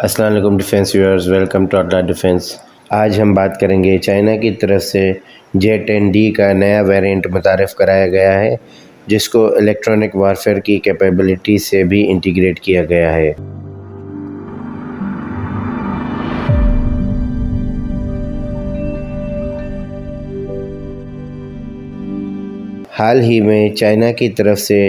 السلام علیکم defence viewers, welcome to اڈا ڈیفینس۔ آج ہم بات کریں گے چائنا کی طرف سے J-10D کا نیا ویریئنٹ متعارف کرایا گیا ہے، جس کو الیکٹرانک وارفیئر کی کیپیبلٹی سے بھی انٹیگریٹ کیا گیا ہے۔ حال ہی میں چائنا کی طرف سے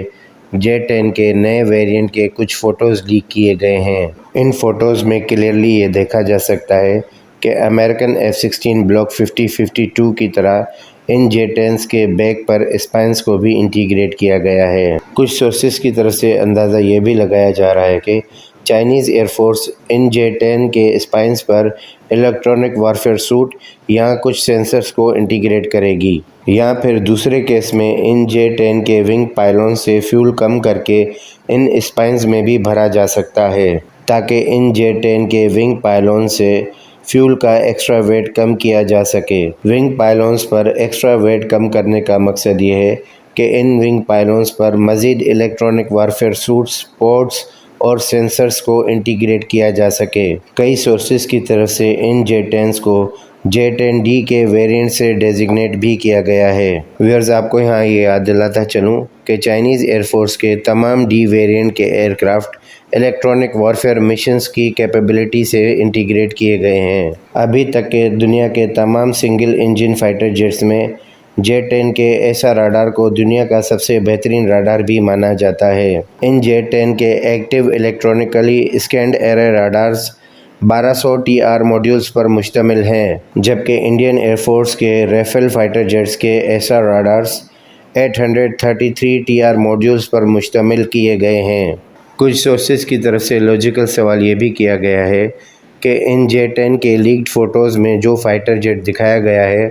J-10 کے نئے ویریئنٹ کے کچھ فوٹوز لیک کیے گئے ہیں۔ ان فوٹوز میں کلیئرلی یہ دیکھا جا سکتا ہے کہ امریکن F-16 بلاک 50-52 کی طرح ان J-10s کے بیک پر اسپائنز کو بھی انٹیگریٹ کیا گیا ہے۔ کچھ سورسز کی طرف سے اندازہ یہ بھی لگایا جا رہا ہے کہ چائنیز ایئر فورس ان J-10 کے اسپائنز پر الیکٹرانک وارفیئر سوٹ یا کچھ سینسرز کو انٹیگریٹ کرے گی، یا پھر دوسرے کیس میں ان J-10 کے ونگ پائلون سے فیول کم کر کے ان اسپائنز میں بھی بھرا جا سکتا ہے، تاکہ ان J-10 کے ونگ پائلون سے فیول کا ایکسٹرا ویٹ کم کیا جا سکے۔ ونگ پائلونز پر ایکسٹرا ویٹ کم کرنے کا مقصد یہ ہے کہ ان ونگ پائلونز پر مزید الیکٹرانک وارفیئر سوٹس، پورٹس اور سینسرز کو انٹیگریٹ کیا جا سکے۔ کئی سورسز کی طرف سے ان J-10s کو J-10D کے ویریئنٹ سے ڈیزگنیٹ بھی کیا گیا ہے۔ ویئرز، آپ کو یہاں یہ یاد دلاتا چلوں کہ چائنیز ایئر فورس کے تمام D ویریئنٹ کے aircraft electronic warfare missions کی کیپیبلٹی سے انٹیگریٹ کیے گئے ہیں۔ ابھی تک کے دنیا کے تمام سنگل انجن فائٹر جیٹس میں J-10 کے ایسا راڈار کو دنیا کا سب سے بہترین راڈار بھی مانا جاتا ہے۔ ان J-10 کے active electronically scanned array radars 1200 TR modules پر مشتمل ہیں، جبکہ انڈین ایئر فورس کے ریفیل فائٹر جیٹس کے ایسا راڈارز 833 TR موڈیولز پر مشتمل کیے گئے ہیں۔ کچھ سورسز کی طرف سے لاجیکل سوال یہ بھی کیا گیا ہے کہ ان J-10 کے لیکڈ فوٹوز میں جو فائٹر جیٹ دکھایا گیا ہے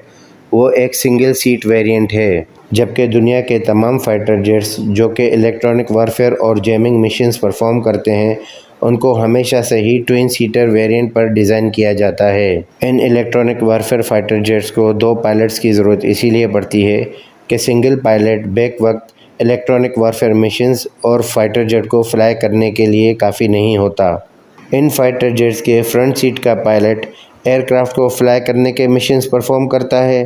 وہ ایک سنگل سیٹ ویریئنٹ ہے، جبکہ دنیا کے تمام فائٹر جیٹس جو کہ الیکٹرانک وارفیئر اور جیمنگ مشنز پرفارم کرتے ہیں، ان کو ہمیشہ سے ہی ٹوئن سیٹر ویریئنٹ پر ڈیزائن کیا جاتا ہے۔ ان الیکٹرانک وارفیئر فائٹر جیٹس کو 2 پائلٹس کی ضرورت اسی لیے پڑتی ہے کہ سنگل پائلٹ بیک وقت الیکٹرانک وارفیئر مشنز اور فائٹر جیٹ کو فلائی کرنے کے لیے کافی نہیں ہوتا۔ ان فائٹر جیٹس کے فرنٹ سیٹ کا پائلٹ ایئر کرافٹ کو فلائی کرنے کے مشنز پرفارم کرتا ہے،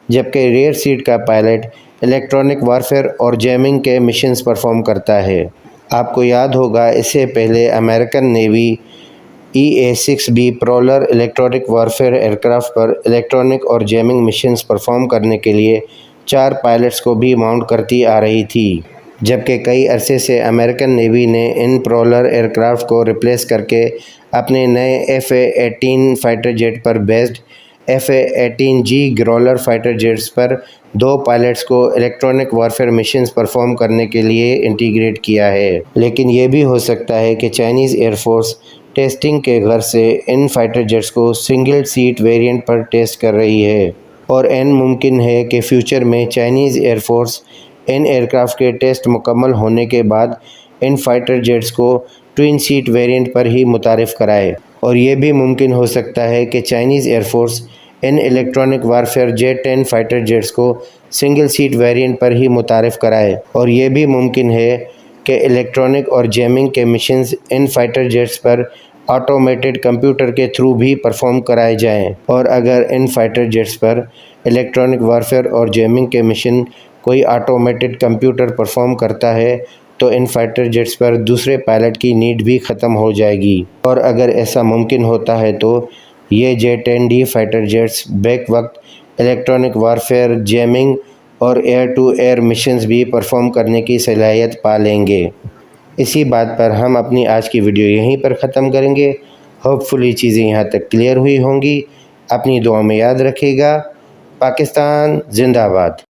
جبکہ ریئر سیٹ کا پائلٹ الیکٹرانک وارفیئر اور جیمنگ کے مشنز پرفارم کرتا ہے۔ آپ کو یاد ہوگا، اس سے پہلے American navy EA-6B prowler electronic warfare aircraft پر الیکٹرانک اور جیمنگ مشنز پرفارم کرنے کے لیے 4 پائلٹس کو بھی ماؤنٹ کرتی آ رہی تھی، جبکہ کئی عرصے سے امریکن نیوی نے ان پرولر ایئر کرافٹ کو ریپلیس کر کے اپنے نئے FA-18 فائٹر جیٹ پر بیسڈ FA-18G گرولر فائٹر جیٹس پر 2 پائلٹس کو الیکٹرانک وارفیئر مشنز پرفارم کرنے کے لیے انٹیگریٹ کیا ہے۔ لیکن یہ بھی ہو سکتا ہے کہ چائنیز ایئر فورس ٹیسٹنگ کے غرض سے ان فائٹر جیٹس کو سنگل سیٹ ویریئنٹ پر ٹیسٹ کر رہی ہے، اور ممکن ہے کہ فیوچر میں چائنیز ایئر فورس ان ایئر کرافٹ کے ٹیسٹ مکمل ہونے کے بعد ان فائٹر جیٹس کو ٹوئن سیٹ ویریئنٹ پر ہی متعارف کرائے۔ اور یہ بھی ممکن ہو سکتا ہے کہ چائنیز ایئر فورس ان electronic warfare J-10 fighter jets کو سنگل سیٹ ویریئنٹ پر ہی متعارف کرائے، اور یہ بھی ممکن ہے کہ الیکٹرانک اور جیمنگ کے مشنز ان فائٹر جیٹس پر آٹومیٹڈ کمپیوٹر کے تھرو بھی پرفارم کرائے جائیں۔ اور اگر ان فائٹر جیٹس پر الیکٹرانک وارفیئر اور جیمنگ کے مشن کوئی آٹومیٹڈ کمپیوٹر پرفارم کرتا ہے تو ان فائٹر جیٹس پر دوسرے پائلٹ کی نیڈ بھی ختم ہو جائے گی، اور اگر ایسا ممکن ہوتا ہے تو یہ J-10D فائٹر جیٹس بیک وقت الیکٹرانک وارفیئر، جیمنگ اور ایئر ٹو ایئر مشنز بھی پرفارم کرنے کی صلاحیت پا لیں گے۔ اسی بات پر ہم اپنی آج کی ویڈیو یہیں پر ختم کریں گے۔ ہوپ فلی چیزیں یہاں تک کلیئر ہوئی ہوں گی۔ اپنی دعاؤں میں یاد رکھیے گا۔ پاکستان زندہ باد۔